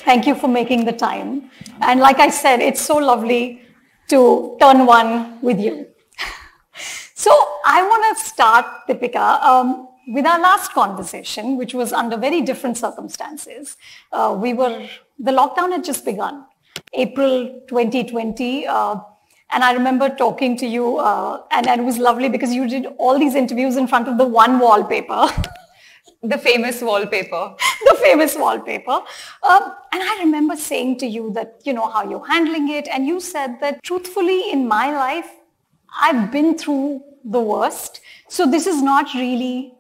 Thank you for making the time. And like I said, it's so lovely to turn one with you. So I want to start, Deepika, with our last conversation, which was under very different circumstances. The lockdown had just begun, April 2020. And I remember talking to you, and it was lovely because you did all these interviews in front of the one wallpaper. The famous wallpaper. The famous wallpaper. And I remember saying to you that, how you're handling it. And you said that truthfully in my life, I've been through the worst. So this is not really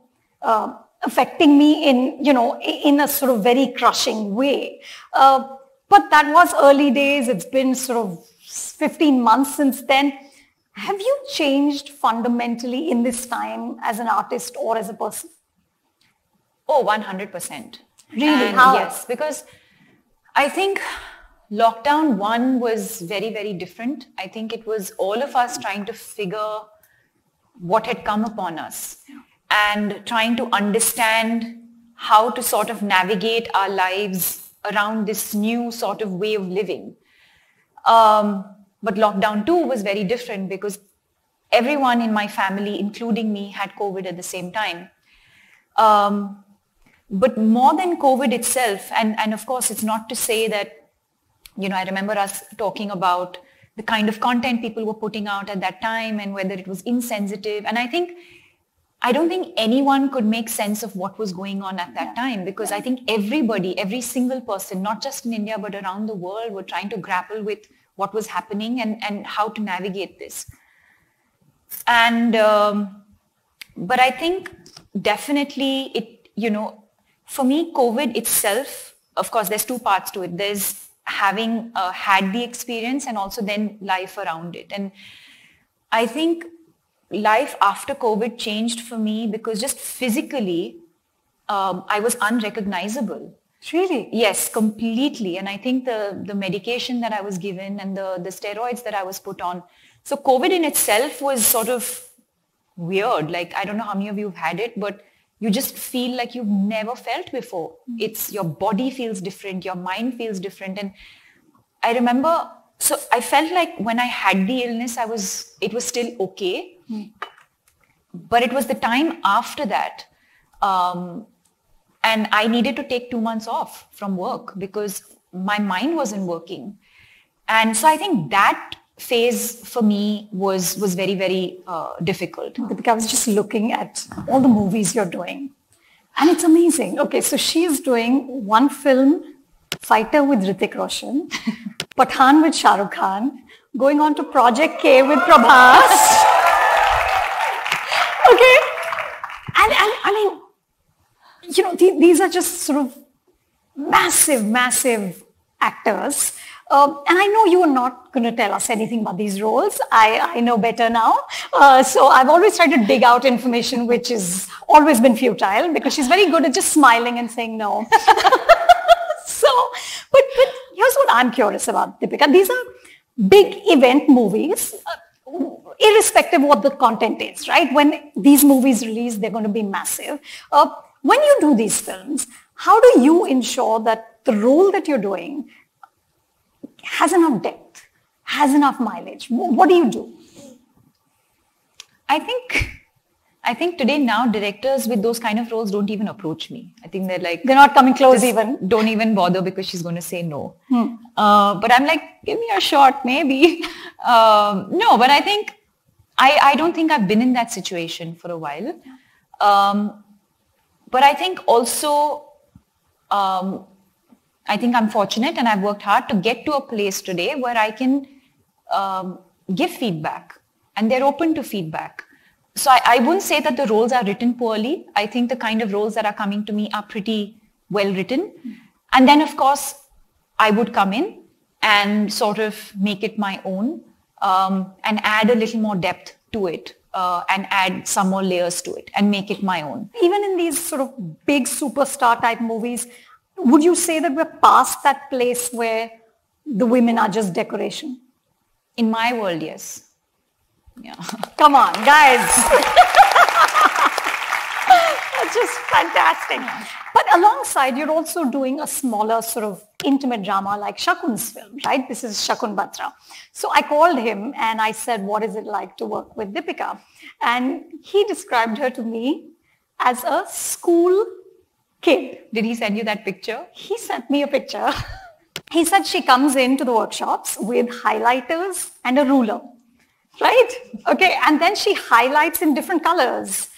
affecting me in a sort of very crushing way. But that was early days. It's been sort of 15 months since then. Have you changed fundamentally in this time as an artist or as a person? Oh, 100%. Really? And how? Yes, because I think lockdown 1 was very, very different. I think it was all of us trying to figure what had come upon us and trying to understand how to sort of navigate our lives around this new sort of way of living. But lockdown 2 was very different because everyone in my family, including me, had COVID at the same time. But more than COVID itself, and of course it's not to say that, I remember us talking about the kind of content people were putting out at that time and whether it was insensitive. And I don't think anyone could make sense of what was going on at that time because I think every single person, not just in India but around the world, were trying to grapple with what was happening and how to navigate this. And, but I think definitely for me, COVID itself, of course, there's two parts to it. There's having had the experience and also then life around it. And I think life after COVID changed for me because just physically, I was unrecognizable. Really? Yes, completely. And I think the medication that I was given and the steroids that I was put on. So COVID in itself was sort of weird. Like, I don't know how many of you have had it, but you just feel like you've never felt before. It's your body feels different, your mind feels different. And I remember, so I felt like when I had the illness, it was still okay. But it was the time after that. And I needed to take 2 months off from work because my mind wasn't working. And so I think that phase for me was very, very difficult. Deepika, I was just looking at all the movies you're doing and it's amazing. Okay, so she's doing one film, Fighter with Hrithik Roshan, Pathaan with Shah Rukh Khan, going on to Project K with Prabhas. Okay, and I mean, these are just sort of massive actors. And I know you are not going to tell us anything about these roles. I know better now. So I've always tried to dig out information which has always been futile because she's very good at just smiling and saying no. But here's what I'm curious about, Deepika. These are big event movies, irrespective of what the content is, right? When these movies release, they're going to be massive. When you do these films, how do you ensure that the role that you're doing has enough depth, has enough mileage? What do you do? I think today now directors with those kind of roles don't even approach me. I think they're not coming close even. Don't even bother because she's going to say no. But I'm like, give me a shot, maybe. No, but I think, I don't think I've been in that situation for a while. But I think also, I think I'm fortunate and I've worked hard to get to a place today where I can give feedback and they're open to feedback. So I wouldn't say that the roles are written poorly. I think the kind of roles that are coming to me are pretty well written. And then of course, I would come in and sort of make it my own and add a little more depth to it. And add some more layers to it and make it my own. Even in these sort of big superstar type movies, would you say that we're past that place where the women are just decoration? In my world, yes. Yeah. Come on, guys. which is fantastic. But alongside, you're also doing a smaller sort of intimate drama like Shakun's film, right? This is Shakun Batra. So I called him and I said, what is it like to work with Deepika? And he described her to me as a school kid. Did he send you that picture? He sent me a picture. He said she comes into the workshops with highlighters and a ruler, right? Okay, and then she highlights in different colors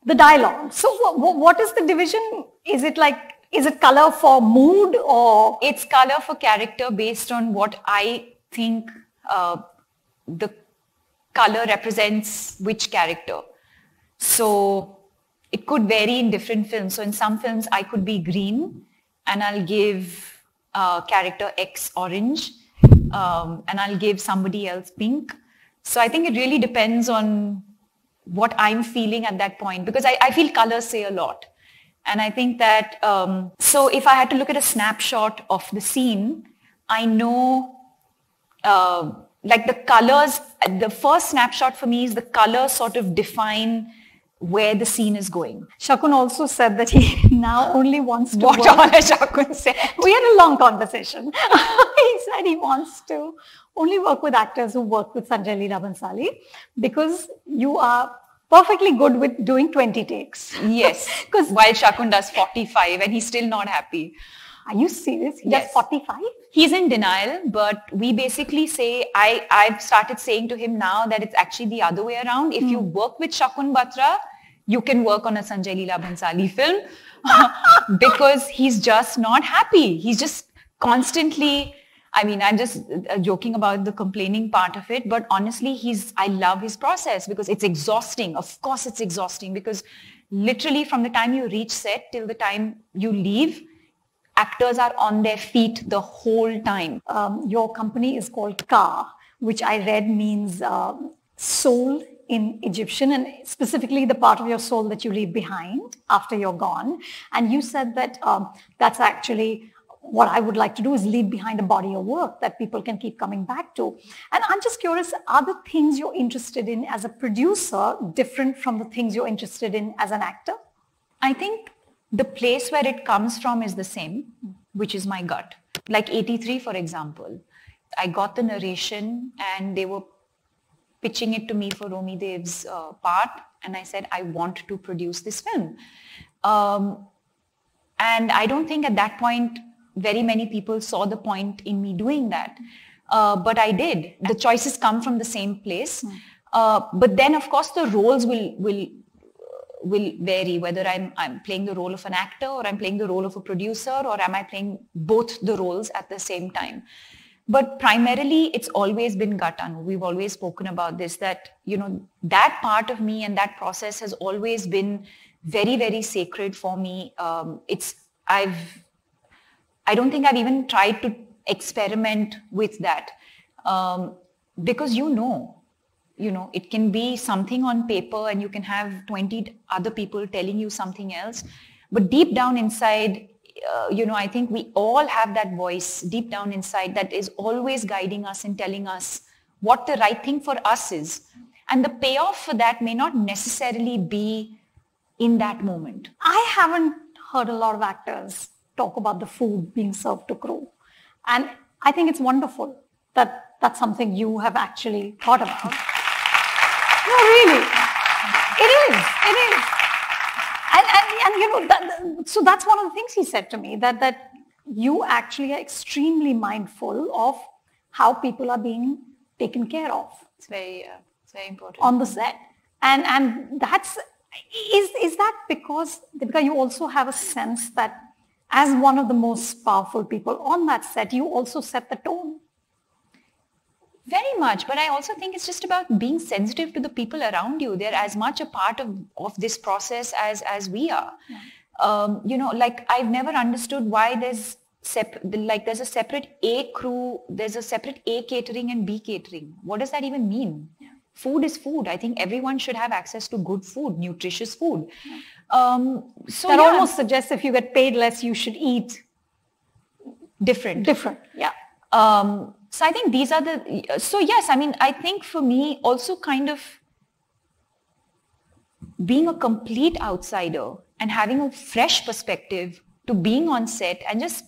the dialogue. So what is the division? Is it color for mood or? It's color for character based on what I think the color represents which character. So it could vary in different films. So in some films I could be green and I'll give character X orange and I'll give somebody else pink. So I think it really depends on what I'm feeling at that point, because I feel colors say a lot. And I think that, so if I had to look at a snapshot of the scene, I know like the colors, the first snapshot for me is the colors sort of define where the scene is going. Shakun also said that he now only wants to What work. all Shakun said? We had a long conversation. He said he wants to only work with actors who work with Sanjay Leela Bhansali because you are perfectly good with doing 20 takes. Yes, while Shakun does 45 and he's still not happy. Are you serious? He Yes. does 45? He's in denial, but we basically say, I've started saying to him now that it's actually the other way around. If you work with Shakun Batra, you can work on a Sanjay Leela Bhansali film because he's just not happy. He's just constantly, I mean, I'm just joking about the complaining part of it, but honestly, I love his process because it's exhausting. Of course, it's exhausting because literally from the time you reach set till the time you leave, actors are on their feet the whole time. Your company is called Ka, which I read means soul in Egyptian, and specifically the part of your soul that you leave behind after you're gone. And you said that that's actually what I would like to do, is leave behind a body of work that people can keep coming back to. And I'm just curious, are the things you're interested in as a producer different from the things you're interested in as an actor? I think the place where it comes from is the same, which is my gut. Like 83, for example, I got the narration and they were pitching it to me for Romi Dev's part, and I said, I want to produce this film. And I don't think at that point very many people saw the point in me doing that. But I did. The choices come from the same place. But then, of course, the roles will vary, whether I'm playing the role of an actor or I'm playing the role of a producer, or am I playing both the roles at the same time. But primarily, it's always been gut, Anu. We've always spoken about this, that, you know, that part of me and that process has always been very, very sacred for me. I don't think I've even tried to experiment with that because you know, it can be something on paper and you can have 20 other people telling you something else. But deep down inside, I think we all have that voice deep down inside that is always guiding us and telling us what the right thing for us is. And the payoff for that may not necessarily be in that moment. I haven't heard a lot of actors talk about the food being served to crew. And I think it's wonderful that that's something you have actually thought about. No, really. It is. And so that's one of the things he said to me, that you actually are extremely mindful of how people are being taken care of. It's very important. On the set. And that's, is that because you also have a sense that as one of the most powerful people on that set, you also set the tone? Very much, but I also think it's just about being sensitive to the people around you. They're as much a part of this process as we are. Yeah. Like I've never understood why there's a separate A crew, there's a separate A catering and B catering. What does that even mean? Yeah. Food is food. I think everyone should have access to good food, nutritious food. Yeah. That almost suggests if you get paid less, you should eat different. Yeah. So I think these are yes, I mean, I think for me also kind of being a complete outsider and having a fresh perspective to being on set and just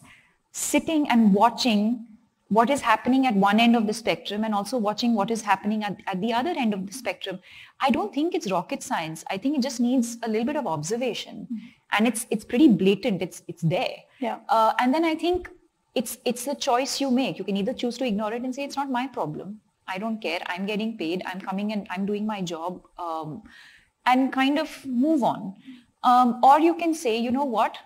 sitting and watching what is happening at one end of the spectrum and also watching what is happening at the other end of the spectrum. I don't think it's rocket science. I think it just needs a little bit of observation. And it's pretty blatant. It's there. Yeah. And then I think it's a choice you make. You can either choose to ignore it and say, it's not my problem. I don't care. I'm getting paid. I'm coming and I'm doing my job, and kind of move on. Or you can say, you know what,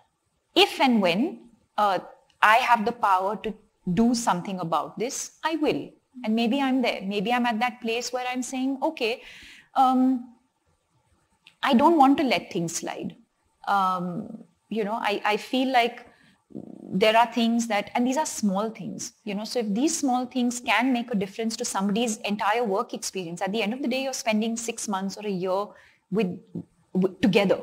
if and when I have the power to do something about this, I will. And maybe I'm there. Maybe I'm at that place where I'm saying, okay, I don't want to let things slide. I feel like there are things that, and these are small things, so if these small things can make a difference to somebody's entire work experience, at the end of the day, you're spending 6 months or a year together.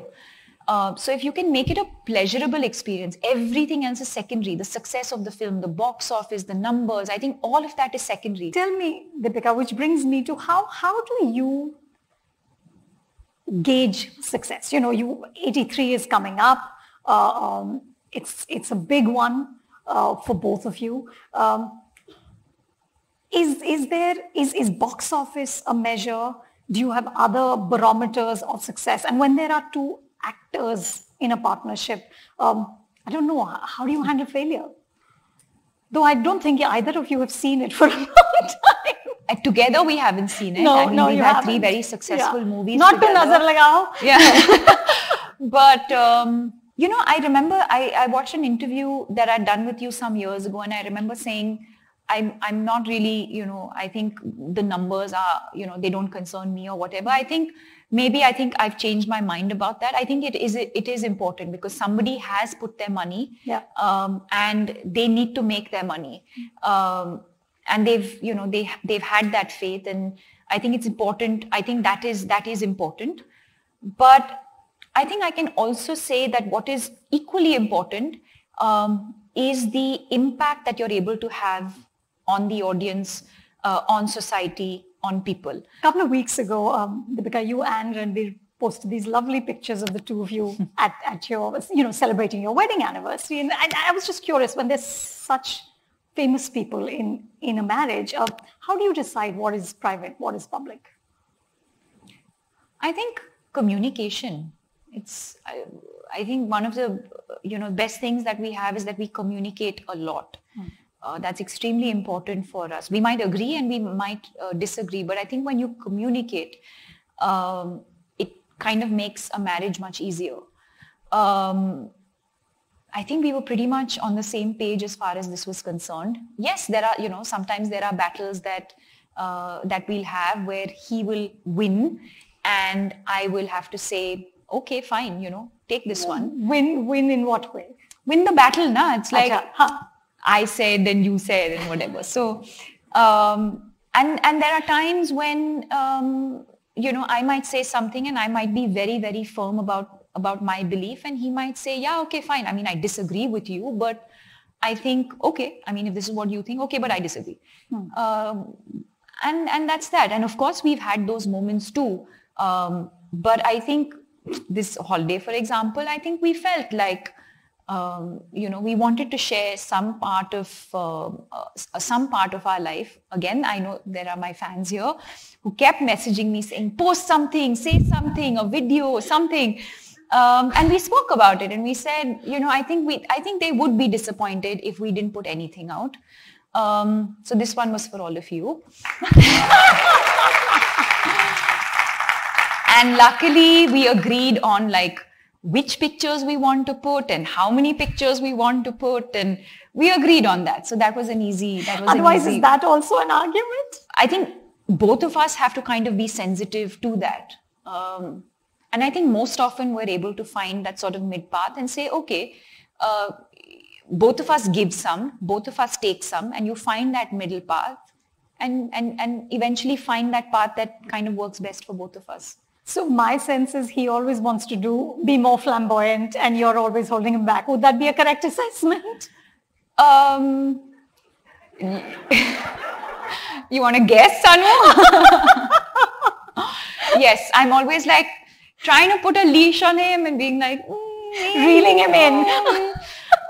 So if you can make it a pleasurable experience, everything else is secondary. The success of the film, the box office, the numbers, I think all of that is secondary. Tell me, Deepika, which brings me to how do you gauge success? 83 is coming up. It's a big one for both of you. Is box office a measure? Do you have other barometers of success? And when there are two actors in a partnership, I don't know, how do you handle failure? Though I don't think either of you have seen it for a long time. Together we haven't seen it. No, we've you had haven't. 3 very successful movies Not together. to nazar lagao. Yeah. But, I remember I watched an interview that I'd done with you some years ago, and I remember saying, I'm not really, I think the numbers are, they don't concern me or whatever. I think I've changed my mind about that. I think it is important because somebody has put their money, and they need to make their money. And they've had that faith, and I think it's important. I think that is important. But I think I can also say that what is equally important is the impact that you're able to have on the audience, on society, on people. A couple of weeks ago, Deepika, you and Ranbir posted these lovely pictures of the two of you at your, celebrating your wedding anniversary. And I was just curious, when there's such famous people in a marriage, how do you decide what is private, what is public? I think communication. I think one of the best things that we have is that we communicate a lot. That's extremely important for us. We might agree and we might disagree, but I think when you communicate, it kind of makes a marriage much easier. I think we were pretty much on the same page as far as this was concerned. Yes, there are, sometimes there are battles that we'll have where he will win and I will have to say, okay, fine, take this one. Win in what way? Win the battle, na? It's like, I said and you said and whatever. So, and there are times when, I might say something and I might be very, very firm about my belief, and he might say, yeah, okay, fine. I mean, I disagree with you, but I think, okay, I mean, if this is what you think, okay, but I disagree. And that's that. And of course, we've had those moments too. But I think this holiday, for example, I think we felt like, we wanted to share some part of our life. Again, I know there are my fans here who kept messaging me saying, post something, say something, a video, something. And we spoke about it and we said, I think they would be disappointed if we didn't put anything out. So this one was for all of you. And luckily we agreed on which pictures we want to put and how many pictures we want to put, and we agreed on that. So that was an easy. Otherwise, is that also an argument? I think both of us have to kind of be sensitive to that. And I think most often we're able to find that sort of mid path and say, okay, both of us give some, both of us take some, and you find that middle path and eventually find that path that kind of works best for both of us. So my sense is he always wants to be more flamboyant and you're always holding him back. Would that be a correct assessment? You want to guess, Sanu? Yes, I'm always trying to put a leash on him and being like, reeling him in.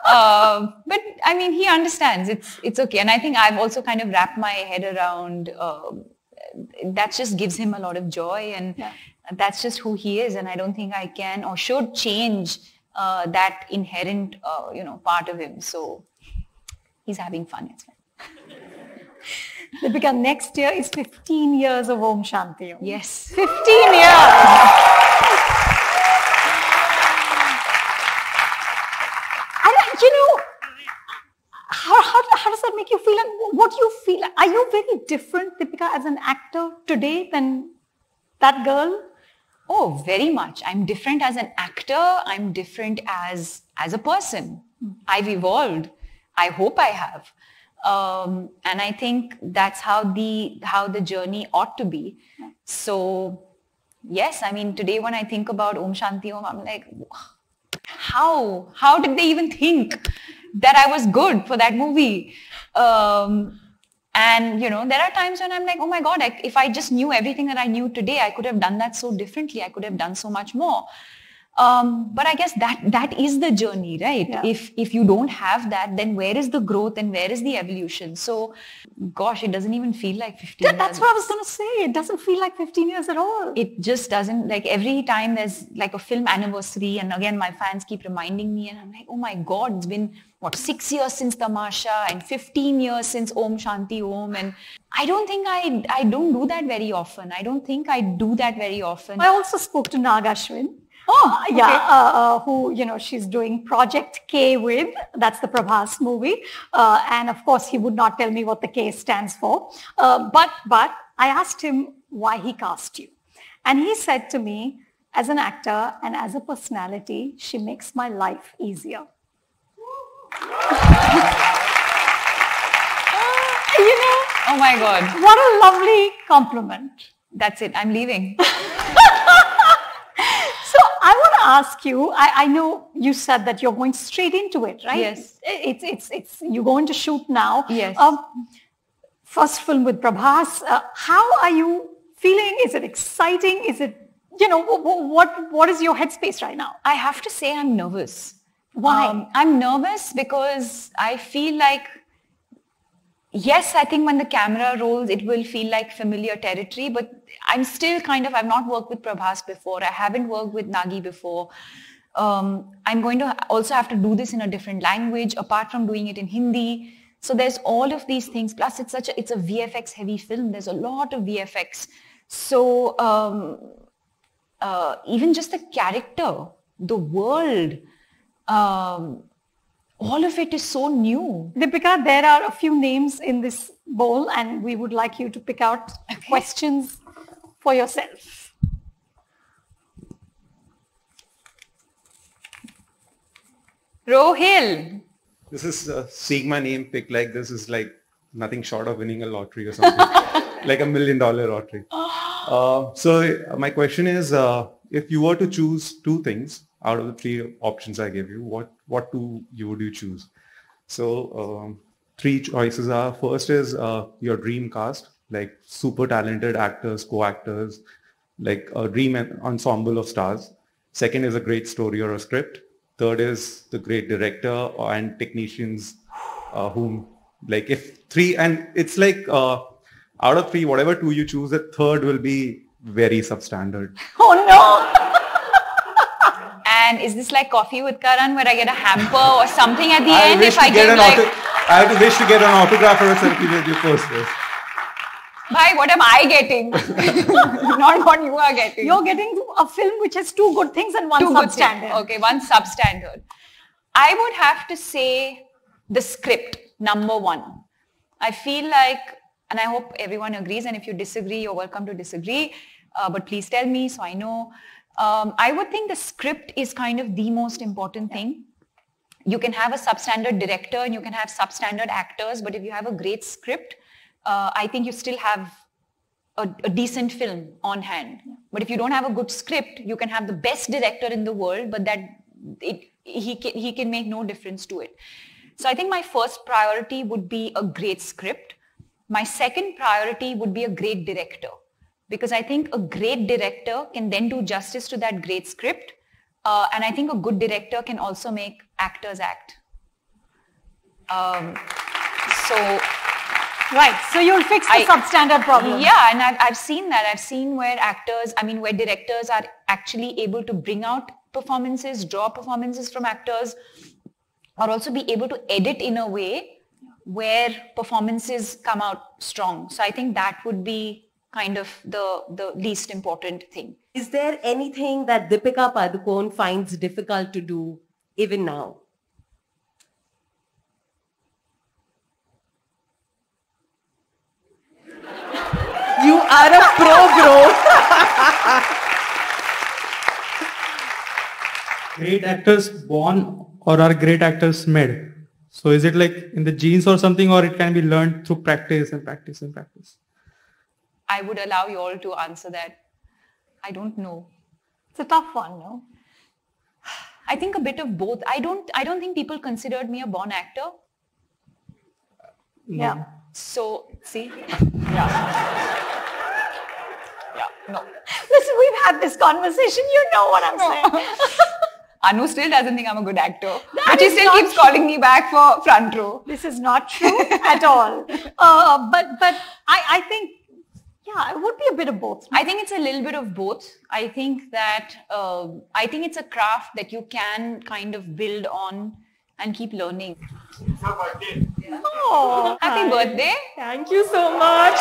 But I mean, he understands. It's okay. And I think I've also kind of wrapped my head around that just gives him a lot of joy, and that's just who he is. And I don't think I can or should change that inherent, part of him. So he's having fun. It's fine. Deepika, next year is 15 years of Om Shanti Om. Yes. 15 years. How does that make you feel? And what do you feel? Are you very different, Deepika, as an actor today than that girl? Oh, very much. I'm different as an actor. I'm different as a person. I've evolved. I hope I have. And I think that's how the journey ought to be. So, yes, I mean, today when I think about Om Shanti Om, I'm like, how did they even think that I was good for that movie? And, there are times when I'm like, oh my God, if I just knew everything that I knew today, I could have done that so differently. I could have done so much more. But I guess that is the journey, right? Yeah. If you don't have that, then where is the growth and where is the evolution? So, gosh, it doesn't even feel like 15 years. That's what I was going to say. It doesn't feel like 15 years at all. It just doesn't. Like every time there's like a film anniversary, and again, my fans keep reminding me, and I'm like, oh my God, it's been 6 years since Tamasha and 15 years since Om Shanti Om. And I don't think I don't do that very often. I don't think I do that very often. I also spoke to Nag Ashwin. Oh, okay. Yeah, who, she's doing Project K with, that's the Prabhas movie. And of course, he would not tell me what the K stands for. But I asked him why he cast you. And he said to me, as an actor and as a personality, she makes my life easier. Oh my God. What a lovely compliment. That's it. I'm leaving. So I want to ask you, I know you said that you're going straight into it, right? Yes. It's you're going to shoot now. Yes. First film with Prabhas. How are you feeling? Is it exciting? Is it, what is your headspace right now? I have to say I'm nervous. Why? I'm nervous because I feel like, yes, I think when the camera rolls, it will feel like familiar territory, but I'm still I've not worked with Prabhas before. I haven't worked with Nagi before. I'm going to also have to do this in a different language, apart from doing it in Hindi. So there's all of these things. Plus, it's a VFX heavy film. There's a lot of VFX. So even just the character, the world, all of it is so new. Deepika, there are a few names in this bowl and we would like you to pick out questions for yourself. Rohil. This is seeing my name picked like this is like nothing short of winning a lottery or something. Like $1 million lottery. So my question is, if you were to choose two things out of the three options I gave you, what two would you choose? So three choices are, first is your dream cast, like super talented actors, co-actors, like a dream ensemble of stars. Second is a great story or a script. Third is the great director and technicians whom, like if three, and it's like out of three, whatever two you choose, the third will be very substandard. Oh no! And is this like Coffee with Karan where I get a hamper or something at the end if I I have to wish to get an autograph or a selfie with you first. Bhai, what am I getting? Not what you are getting. You're getting a film which has two good things and one substandard. Okay, one substandard. I would have to say the script, number one. I feel like, and I hope everyone agrees, and if you disagree, you're welcome to disagree, but please tell me so I know. I would think the script is kind of the most important thing. You can have a substandard director and you can have substandard actors, but if you have a great script, I think you still have a decent film on hand. But if you don't have a good script, you can have the best director in the world, but he can make no difference to it. So I think my first priority would be a great script. My second priority would be a great director. Because I think a great director can then do justice to that great script And I think a good director can also make actors act. Right. So you'll fix the substandard problem. Yeah, and I've seen that. I've seen where where directors are actually able to bring out performances, draw performances from actors, or also be able to edit in a way where performances come out strong. So I think that would be kind of the least important thing. Is there anything that Deepika Padukone finds difficult to do even now? You are a pro, bro. Great actors born or are great actors made? So is it like in the genes or something, or it can be learned through practice and practice and practice? I would allow you all to answer that. I don't know. It's a tough one, no? I think a bit of both. I don't think people considered me a born actor. No. Yeah. So, see? No. Listen, we've had this conversation. You know what I'm saying. Anu still doesn't think I'm a good actor. That But she is still not keeps calling me back for front row. This is not true at all. But I think, yeah, it would be a bit of both. I think it's a little bit of both. I think that, I think it's a craft that you can kind of build on and keep learning. Oh, Happy birthday. Thank you so much.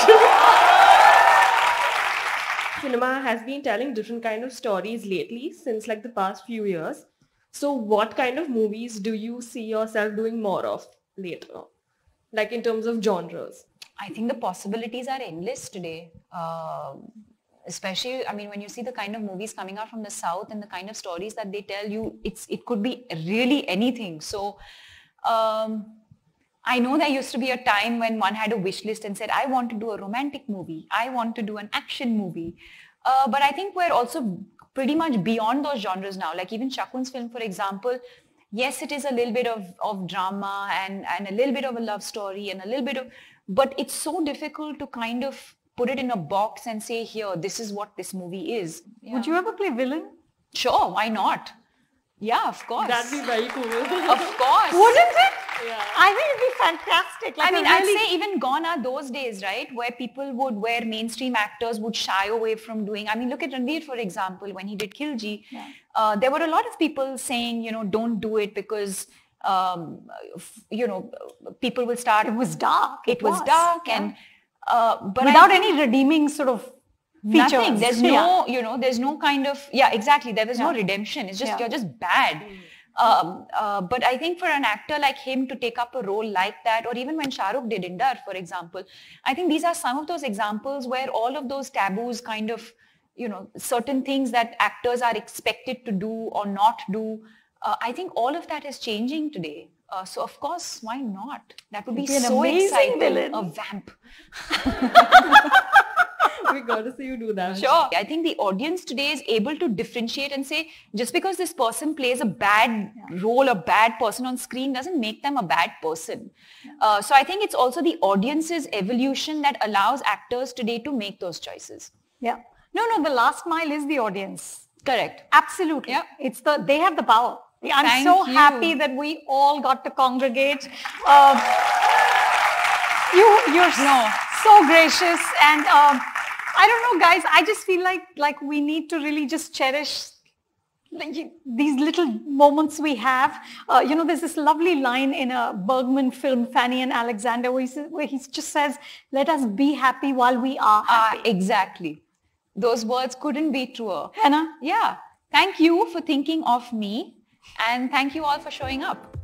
Cinema has been telling different kind of stories lately since like the past few years. So what kind of movies do you see yourself doing more of later? Like in terms of genres? I think the possibilities are endless today. Especially, I mean, when you see the kind of movies coming out from the South and the kind of stories that they tell you, it could be really anything. So I know there used to be a time when one had a wish list and said, I want to do a romantic movie. I want to do an action movie. But I think we're also pretty much beyond those genres now. Like even Shakun's film, for example, yes, it is a little bit of drama and a little bit of a love story and a little bit of, but it's so difficult to kind of put it in a box and say, here, this is what this movie is. Yeah. Would you ever play villain? Sure, why not? Yeah, of course. That'd be very cool. Of course. Wouldn't it? Yeah. I think it'd be fantastic. Like I mean, a really... I'd say even gone are those days, right? Where mainstream actors would shy away from doing. I mean, look at Ranveer, for example, when he did Khilji. Yeah. There were a lot of people saying, don't do it because, people will start. It was dark. It was dark. Yeah. And, but without any redeeming sort of features. Nothing. There's no, there's no kind of, exactly. There was no redemption. It's just, you're just bad. But I think for an actor like him to take up a role like that, or even when Shah Rukh did Indar, for example, I think these are some of those examples where all of those taboos kind of, certain things that actors are expected to do or not do, I think all of that is changing today. So of course, why not? That would be so exciting. Villain. A vamp. We got to see you do that. Sure. I think the audience today is able to differentiate and say, just because this person plays a bad role, a bad person on screen doesn't make them a bad person. So I think it's also the audience's evolution that allows actors today to make those choices. Yeah. No, the last mile is the audience. Correct. Absolutely. Yeah. They have the power. I'm Thank so you. happy that we all got to congregate. You're so gracious, and I don't know, guys. I just feel like we need to really just cherish these little moments we have. There's this lovely line in a Bergman film, Fanny and Alexander, where he just says, "Let us be happy while we are happy." Exactly. Those words couldn't be truer. Hannah? Yeah. Thank you for thinking of me, and thank you all for showing up.